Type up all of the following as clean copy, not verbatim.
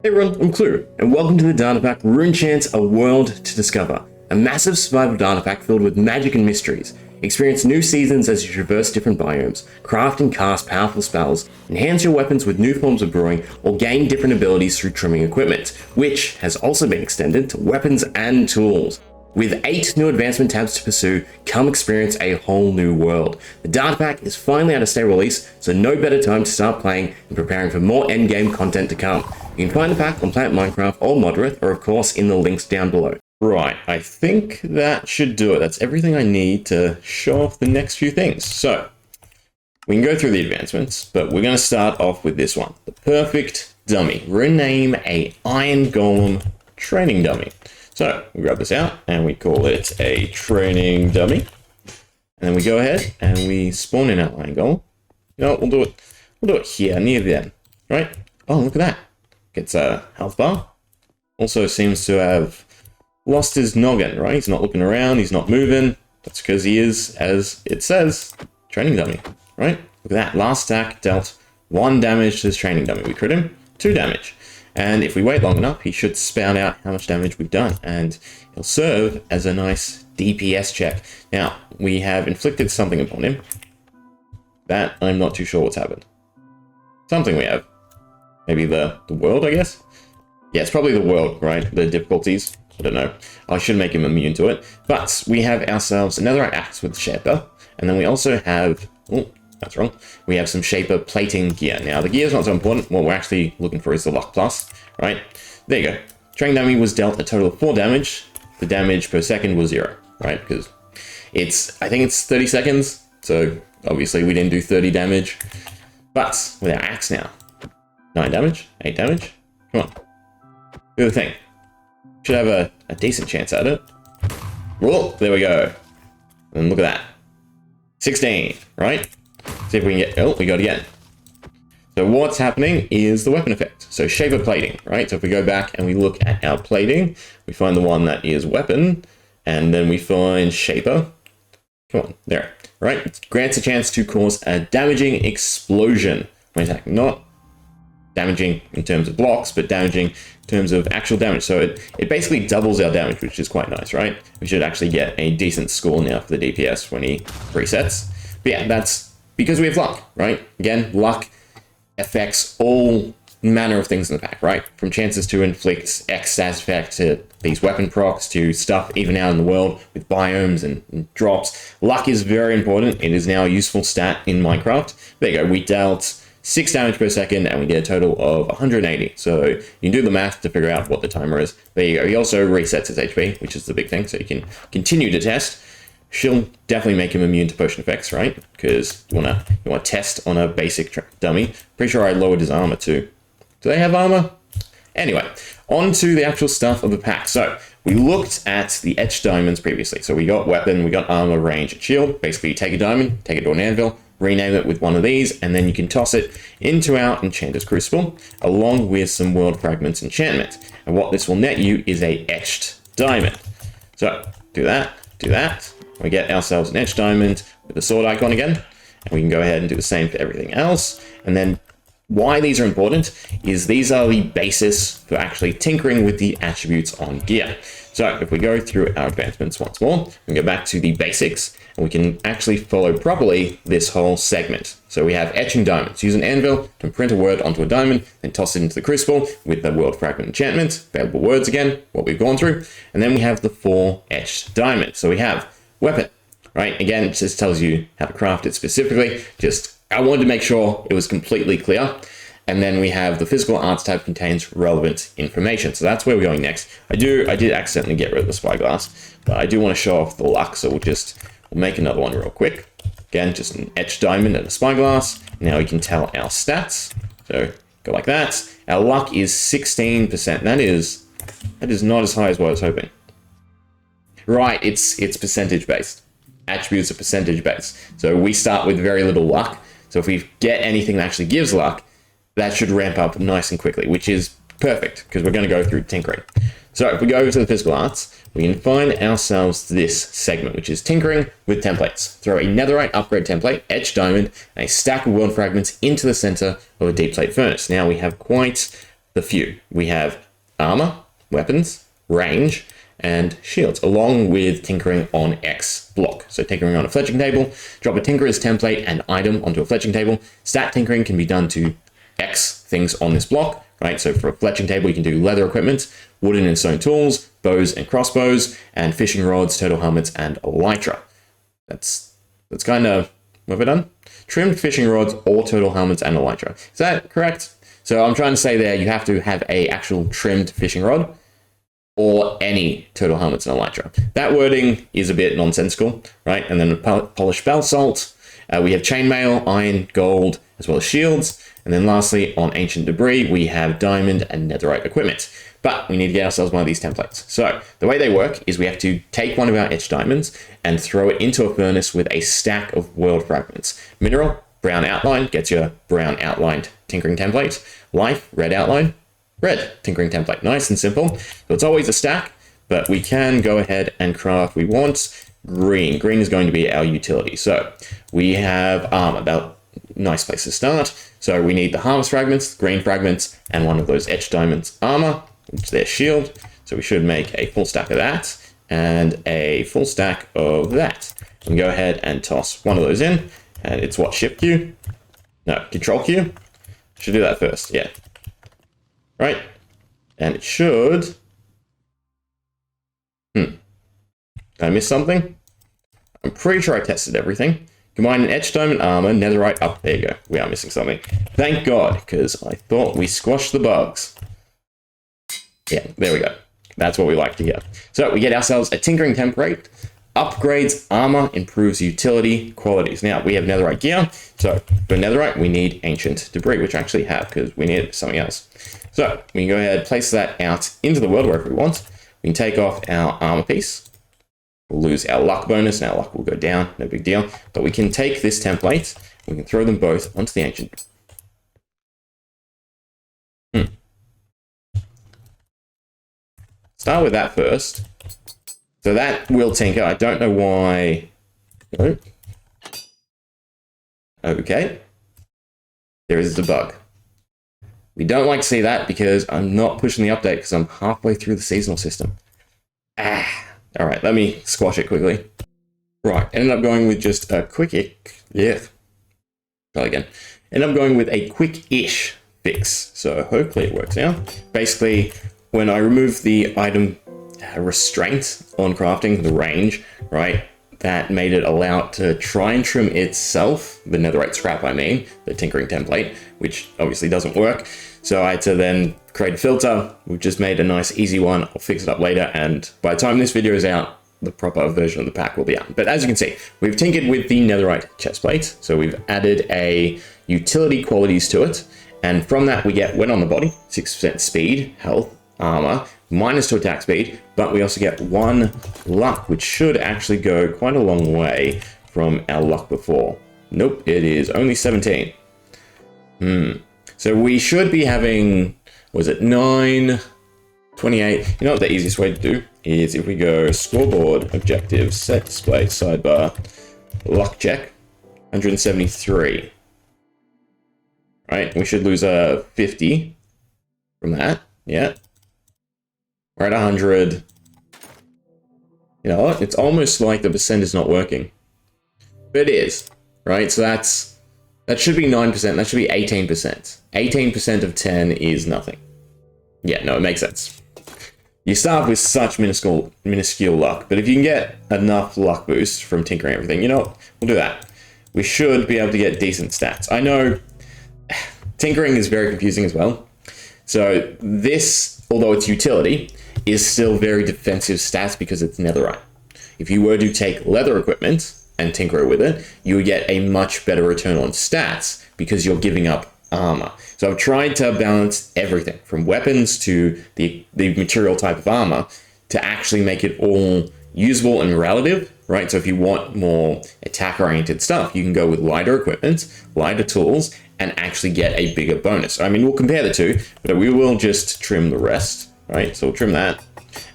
Hey everyone, I'm Klloo, and welcome to the data pack Runechant, A World to Discover, a massive survival data pack filled with magic and mysteries. Experience new seasons as you traverse different biomes, craft and cast powerful spells, enhance your weapons with new forms of brewing, or gain different abilities through trimming equipment, which has also been extended to weapons and tools. With 8 new advancement tabs to pursue, come experience a whole new world. The data pack is finally at a state release, so no better time to start playing and preparing for more endgame content to come. You can find the pack on Planet Minecraft or Moderate, or of course in the links down below. Right, I think that should do it. That's everything I need to show off the next few things. So, we can go through the advancements, but we're going to start off with this one. The perfect dummy. Rename a Iron Golem training dummy. So, we grab this out and we call it a training dummy. And then we go ahead and we spawn in our Iron Golem. You know what, we'll do it here, near the end, right? Oh, look at that. Gets a health bar. Also seems to have lost his noggin, right? He's not looking around, he's not moving. That's because he is, as it says, training dummy, right? Look at that. Last attack dealt 1 damage to his training dummy. We crit him, 2 damage. And if we wait long enough, he should spout out how much damage we've done. And he'll serve as a nice DPS check. Now, we have inflicted something upon him. That, I'm not too sure what's happened. Something we have. Maybe the world, I guess? Yeah, it's probably the world, right? The difficulties. I don't know. I should make him immune to it. But we have ourselves another axe with Shaper. And then we also have... Oh, that's wrong. We have some Shaper plating gear. Now, the gear is not so important. What we're actually looking for is the luck plus, right? There you go. Training dummy was dealt a total of 4 damage. The damage per second was 0, right? Because I think it's 30 seconds. So, obviously, we didn't do 30 damage. But with our axe now, 9 damage, 8 damage. Come on. Do the thing. Should have a decent chance at it. Whoa, there we go. And look at that. 16, right? See if we can get... Oh, we got it again. So what's happening is the weapon effect. So Shaper plating, right? So if we go back and we look at our plating, we find the one that is weapon, and then we find Shaper. Come on, there, right? It grants a chance to cause a damaging explosion when attacking. Not damaging in terms of blocks, but damaging in terms of actual damage. So it basically doubles our damage, which is quite nice, right? We should actually get a decent score now for the DPS when he resets. But yeah, that's because we have luck, right? Again, luck affects all manner of things in the pack, right? From chances to inflict X stat effect to these weapon procs to stuff even out in the world with biomes and drops. Luck is very important. It is now a useful stat in Minecraft. There you go. We dealt 6 damage per second, and we get a total of 180. So you can do the math to figure out what the timer is. There you go. He also resets his HP, which is the big thing, so you can continue to test. She'll definitely make him immune to potion effects, right? Because you want to test on a basic dummy. Pretty sure I lowered his armor too. Do they have armor? Anyway, on to the actual stuff of the pack. So we looked at the etched diamonds previously. So we got weapon, we got armor, range, and shield. Basically, you take a diamond, take it to an anvil, rename it with one of these, and then you can toss it into our Enchanter's Crucible, along with some World Fragments enchantment. And what this will net you is a etched diamond. So, do that, do that. We get ourselves an etched diamond with the sword icon again, and we can go ahead and do the same for everything else. And then, why these are important is these are the basis for actually tinkering with the attributes on gear. So if we go through our advancements once more, we can go back to the basics, and we can actually follow properly this whole segment. So we have etching diamonds. Use an anvil to imprint a word onto a diamond, then toss it into the crucible with the world fragment enchantment, available words again, what we've gone through. And then we have the 4 etched diamonds. So we have weapon, right? Again, it just tells you how to craft it specifically. I wanted to make sure it was completely clear. And then we have the physical arts tab contains relevant information. So that's where we're going next. I did accidentally get rid of the spyglass, but I do want to show off the luck. So we'll make another one real quick. Again, just an etched diamond and a spyglass. Now we can tell our stats. So go like that. Our luck is 16%. That is not as high as what I was hoping. Right, it's percentage based. Attributes are percentage based. So we start with very little luck. So if we get anything that actually gives luck, that should ramp up nice and quickly, which is perfect because we're going to go through tinkering. So if we go over to the physical arts, we can find ourselves this segment, which is tinkering with templates. Throw a netherite upgrade template, etched diamond, and a stack of world fragments into the center of a deep slate furnace. Now we have quite the few. We have armor, weapons, range, and shields, along with tinkering on X block. So tinkering on a fletching table, drop a tinkerer's template and item onto a fletching table. Stat tinkering can be done to X things on this block, right? So for a fletching table, you can do leather equipment, wooden and stone tools, bows and crossbows, and fishing rods, turtle helmets, and elytra. That's kind of, what have I done? Trimmed fishing rods or turtle helmets and elytra. Is that correct? So I'm trying to say there, you have to have a actual trimmed fishing rod or any turtle helmets and elytra. That wording is a bit nonsensical, right? And then polished basalt. We have chainmail, iron, gold, as well as shields. And then lastly, on ancient debris, we have diamond and netherite equipment. But we need to get ourselves one of these templates. So the way they work is we have to take one of our etched diamonds and throw it into a furnace with a stack of world fragments. Mineral, brown outline, gets your brown outlined tinkering template. Life, red outline, red tinkering template. Nice and simple. So it's always a stack, but we can go ahead and craft. We want green. Green is going to be our utility. So we have armor. That nice place to start. So we need the harvest fragments, green fragments, and one of those etched diamonds armor, which is their shield. So we should make a full stack of that and a full stack of that. And go ahead and toss one of those in. And it's what, Shift Q? No, Control Q? Should do that first, yeah. Right, and it should, did I miss something? I'm pretty sure I tested everything. Combine an etched diamond armor, netherite, up, there you go. We are missing something. Thank God, because I thought we squashed the bugs. Yeah, there we go. That's what we like to hear. So we get ourselves a tinkering template, upgrades armor, improves utility qualities. Now we have netherite gear. So for netherite, we need ancient debris, which I actually have because we need something else. So we can go ahead and place that out into the world wherever we want. We can take off our armor piece. We'll lose our luck bonus, and our luck will go down, no big deal. But we can take this template, we can throw them both onto the ancient. Start with that first. So that will tinker. I don't know why. No. Okay. There is a bug. We don't like to see that because I'm not pushing the update because I'm halfway through the seasonal system. All right, let me squash it quickly. Right, ended up going with just a quick, try again. Ended up going with a quick-ish fix. So hopefully it works out. Basically, when I remove the item restraint on crafting, the range, right, that made it allow it to try and trim itself, the netherite scrap I mean, the tinkering template, which obviously doesn't work. So I had to then create a filter. We've just made a nice easy one. I'll fix it up later, and by the time this video is out, the proper version of the pack will be out. But as you can see, we've tinkered with the netherite chestplate. So we've added a utility qualities to it. And from that, we get when on the body, 6% speed, health, armor, -2 attack speed, but we also get 1 luck, which should actually go quite a long way from our luck before. Nope, it is only 17. So we should be having, was it 9, 28? You know what the easiest way to do is if we go scoreboard, objectives, set display, sidebar, luck check, 173. Right, we should lose a 50 from that, yeah. We're at 100. You know what? It's almost like the percent is not working. But it is, right? So that should be 9%. That should be 18%. 18% of 10 is nothing. Yeah, no, it makes sense. You start with such minuscule luck, but if you can get enough luck boost from tinkering everything, you know what? We'll do that. We should be able to get decent stats. I know tinkering is very confusing as well. So this, although it's utility, is still very defensive stats because it's netherite. If you were to take leather equipment and tinker it with it, you would get a much better return on stats because you're giving up armor. So I've tried to balance everything from weapons to the material type of armor to actually make it all usable and relative, right? So if you want more attack-oriented stuff, you can go with lighter equipment, lighter tools, and actually get a bigger bonus. I mean, we'll compare the two, but we will just trim the rest. Right, so we'll trim that.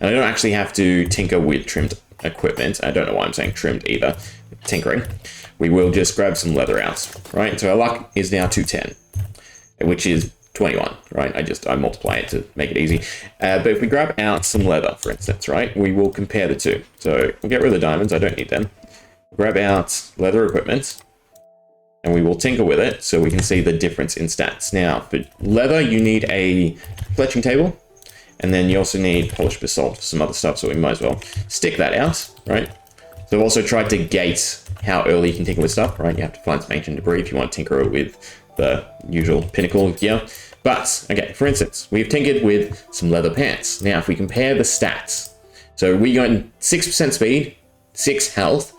And I don't actually have to tinker with trimmed equipment. I don't know why I'm saying trimmed either. Tinkering. We will just grab some leather out. Right, so our luck is now 210, which is 21, right? I multiply it to make it easy. But if we grab out some leather, for instance, right, we will compare the two. So we'll get rid of the diamonds. I don't need them. Grab out leather equipment, and we will tinker with it so we can see the difference in stats. Now, for leather, you need a fletching table, and then you also need polished basalt for some other stuff, so we might as well stick that out, right? So I've also tried to gate how early you can tinker with stuff, right? You have to find some ancient debris if you want to tinker it with the usual pinnacle gear. But, okay, for instance, we've tinkered with some leather pants. Now, if we compare the stats, so we got 6% speed, 6 health,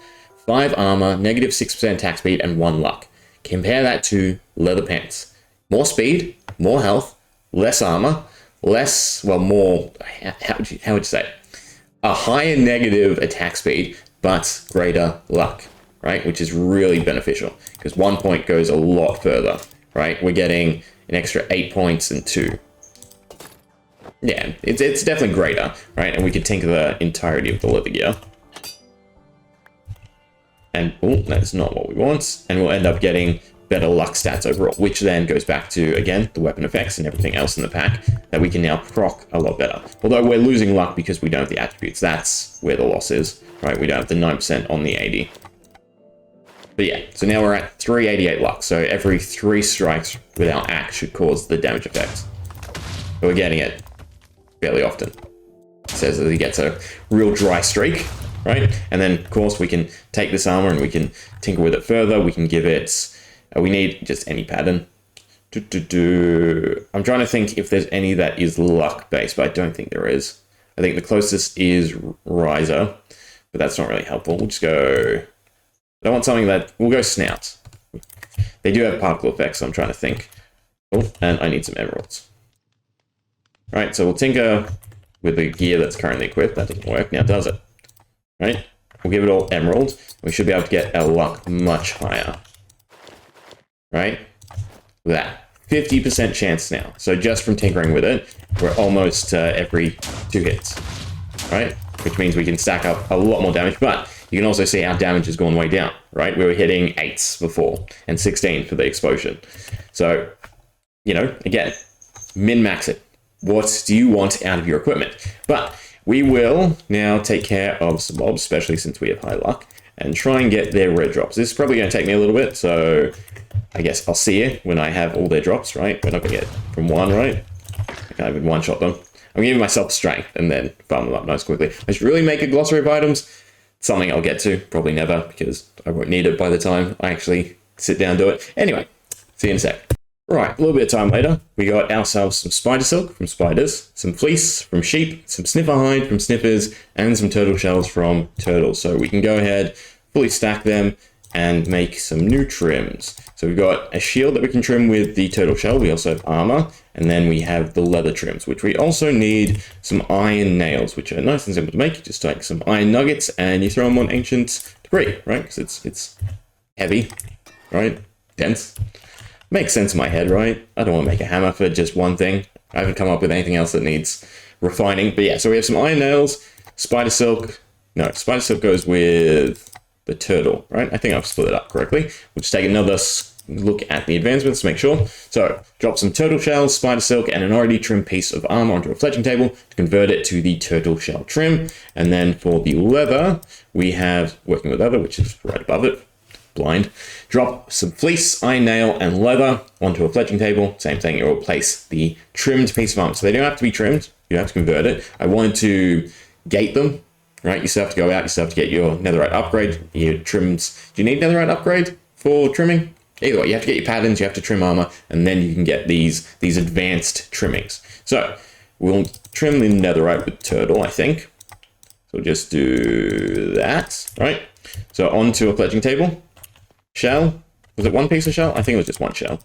5 armor, negative 6% attack speed, and 1 luck. Compare that to leather pants. More speed, more health, less armor, less, well, more, how would you say it? A higher negative attack speed, but greater luck, right? Which is really beneficial because 1 point goes a lot further, right? We're getting an extra 8 points and 2. Yeah, it's definitely greater, right? And we could tinker the entirety of the leather gear. And oh, that's not what we want. And we'll end up getting better luck stats overall, which then goes back to, again, the weapon effects and everything else in the pack that we can now proc a lot better. Although we're losing luck because we don't have the attributes. That's where the loss is, right? We don't have the 9% on the 80. But yeah, so now we're at 388 luck. So every 3 strikes with our axe should cause the damage effect. But we're getting it fairly often. It says that he gets a real dry streak, right? And then, of course, we can take this armor and we can tinker with it further. We can give it... we need just any pattern. I'm trying to think if there's any that is luck-based, but I don't think there is. I think the closest is Riser, but that's not really helpful. We'll just go... I want something that... We'll go Snout. They do have particle effects, so I'm trying to think. Oh, and I need some emeralds. Right, so we'll tinker with the gear that's currently equipped. That doesn't work. Now does it? Right? We'll give it all emerald. We should be able to get our luck much higher. Right? Look at that. 50% chance now. So just from tinkering with it, we're almost every 2 hits. Right? Which means we can stack up a lot more damage, but you can also see our damage has gone way down, right? We were hitting 8s before and 16 for the explosion. So, you know, again, min-max it. What do you want out of your equipment? But we will now take care of some mobs, especially since we have high luck, and try and get their rare drops. This is probably going to take me a little bit, so I guess I'll see you when I have all their drops, right? We're not going to get from 1, right? I can't even one-shot them. I'm giving myself strength and then farm them up nice quickly. I should really make a glossary of items. Something I'll get to, probably never, because I won't need it by the time I actually sit down and do it. Anyway, see you in a sec. Right, a little bit of time later, we got ourselves some spider silk from spiders, some fleece from sheep, some sniffer hide from sniffers, and some turtle shells from turtles. So we can go ahead, fully stack them, and make some new trims. So we've got a shield that we can trim with the turtle shell. We also have armor, and then we have the leather trims, which we also need some iron nails, which are nice and simple to make. You just take some iron nuggets and you throw them on ancient debris, right? Because it's heavy, right? Dense. Makes sense in my head, right? I don't want to make a hammer for just one thing. I haven't come up with anything else that needs refining. But yeah, so we have some iron nails, spider silk. No, spider silk goes with the turtle, right? I think I've split it up correctly. We'll just take another look at the advancements to make sure. So drop some turtle shells, spider silk, and an already trimmed piece of armor onto a fletching table to convert it to the turtle shell trim. And then for the leather, we have working with leather, which is right above it. Blind. Drop some fleece, iron nail, and leather onto a fletching table. Same thing, it will place the trimmed piece of armor. So they don't have to be trimmed, you have to convert it. I wanted to gate them, right? You still have to go out, you still have to get your netherite upgrade, your trims. Do you need netherite upgrade for trimming? Either way, you have to get your patterns, you have to trim armor, and then you can get these advanced trimmings. So we'll trim the netherite with turtle, I think. So we'll just do that, right? So onto a fletching table. Shell. Was it one piece of shell? I think it was just one shell.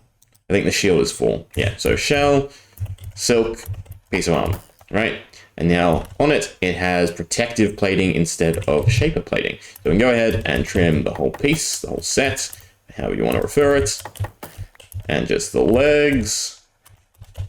I think the shield is 4. Yeah, so shell, silk, piece of armor, right? And now on it, it has protective plating instead of shaper plating. So we can go ahead and trim the whole piece, the whole set, however you want to refer it. And just the legs.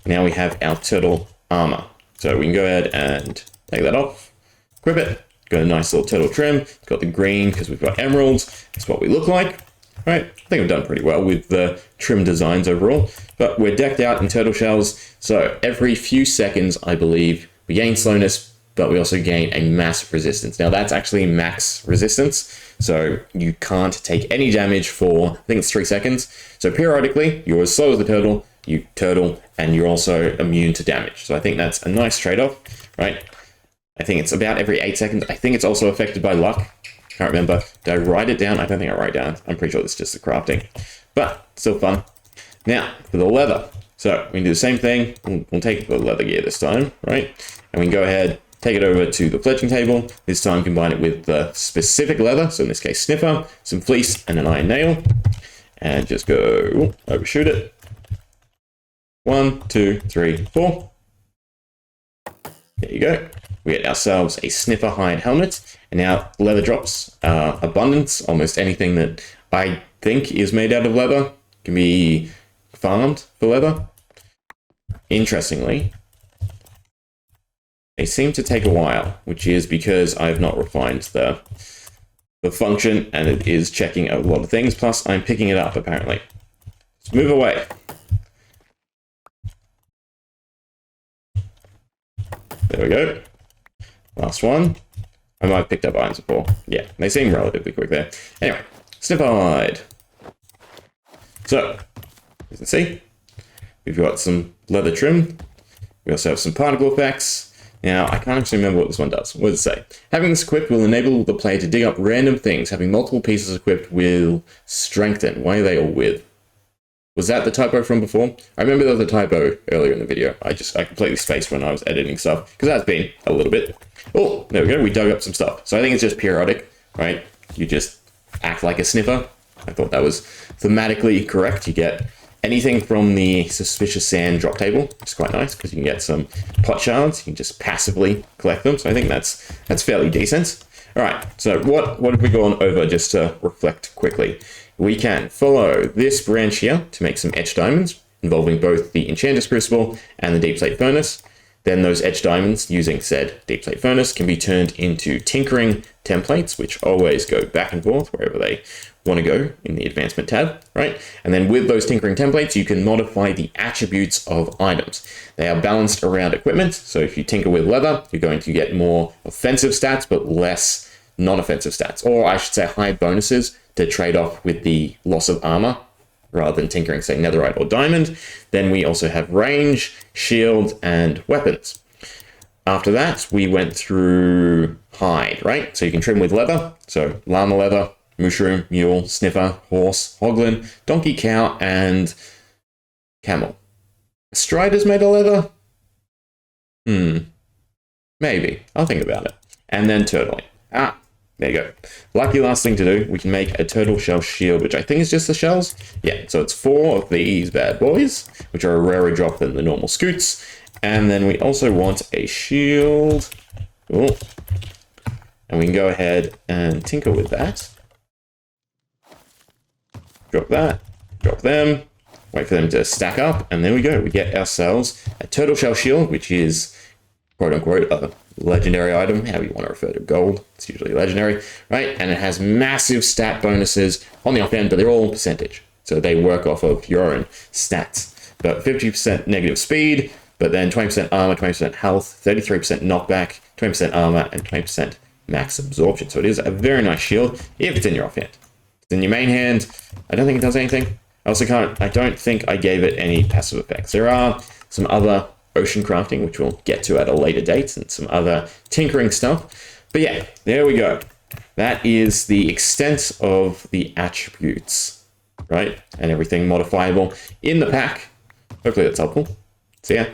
Now we have our turtle armor. So we can go ahead and take that off, equip it. Got a nice little turtle trim. It's got the green because we've got emeralds. That's what we look like. Right, I think we've done pretty well with the trim designs overall, but we're decked out in turtle shells, so every few seconds, I believe, we gain slowness, but we also gain a massive resistance. Now that's actually max resistance, so you can't take any damage for, I think it's 3 seconds. So periodically, you're as slow as the turtle, you turtle, and you're also immune to damage. So I think that's a nice trade-off, right? I think it's about every 8 seconds. I think it's also affected by luck. Can't remember. Did I write it down? I don't think I write it down. I'm pretty sure it's just the crafting, but still fun. Now for the leather. So we can do the same thing. We'll take the leather gear this time, right? And we can go ahead, take it over to the fletching table. This time combine it with the specific leather. So in this case, sniffer, some fleece, and an iron nail. And just go, overshoot it. 1, 2, 3, 4. There you go. We get ourselves a sniffer hide helmet, and now leather drops abundance. Almost anything that I think is made out of leather can be farmed for leather. Interestingly, they seem to take a while, which is because I've not refined the function, and it is checking a lot of things. Plus, I'm picking it up apparently. Let's move away. There we go. Last one. I might have picked up irons before. Yeah, they seem relatively quick there. Anyway, sniffer hide. So, as you can see, we've got some leather trim. We also have some particle effects. Now, I can't actually remember what this one does. What does it say? Having this equipped will enable the player to dig up random things. Having multiple pieces equipped will strengthen. Why are they all with? Was that the typo from before? I remember there was a typo earlier in the video. I completely spaced when I was editing stuff, because that's been a little bit. Oh, there we go. We dug up some stuff. So I think it's just periodic, right? You just act like a sniffer. I thought that was thematically correct. You get anything from the suspicious sand drop table. It's quite nice because you can get some pot shards. You can just passively collect them. So I think that's fairly decent. All right. So what have we gone over just to reflect quickly? We can follow this branch here to make some etched diamonds involving both the Enchanter's Crucible and the Deep Slate Furnace. Then those etched diamonds using said Deep Slate Furnace can be turned into tinkering templates, which always go back and forth wherever they want to go in the advancement tab, right? And then with those tinkering templates, you can modify the attributes of items. They are balanced around equipment. So if you tinker with leather, you're going to get more offensive stats, but less non-offensive stats, or I should say high bonuses to trade off with the loss of armor rather than tinkering, say, netherite or diamond. Then we also have range, shield, and weapons. After that, we went through hide, right? So you can trim with leather. So llama leather, mushroom, mule, sniffer, horse, hoglin, donkey, cow, and camel. Strider's made of leather? Maybe. I'll think about it. And then turtling. There you go. Lucky last thing to do, we can make a turtle shell shield, which I think is just the shells. Yeah, so it's 4 of these bad boys, which are a rarer drop than the normal scoots. And then we also want a shield. Oh. And we can go ahead and tinker with that. Drop that, drop them, wait for them to stack up, and there we go. We get ourselves a turtle shell shield, which is quote-unquote a legendary item, however you want to refer to gold. It's usually legendary, right? And it has massive stat bonuses on the offhand, but they're all percentage. So they work off of your own stats. But 50% negative speed, but then 20% armor, 20% health, 33% knockback, 20% armor, and 20% max absorption. So it is a very nice shield if it's in your offhand. If it's in your main hand, I don't think it does anything. I don't think I gave it any passive effects. There are some other ocean crafting, which we'll get to at a later date, and some other tinkering stuff. But yeah, there we go. That is the extent of the attributes, right? And everything modifiable in the pack. Hopefully that's helpful. See ya.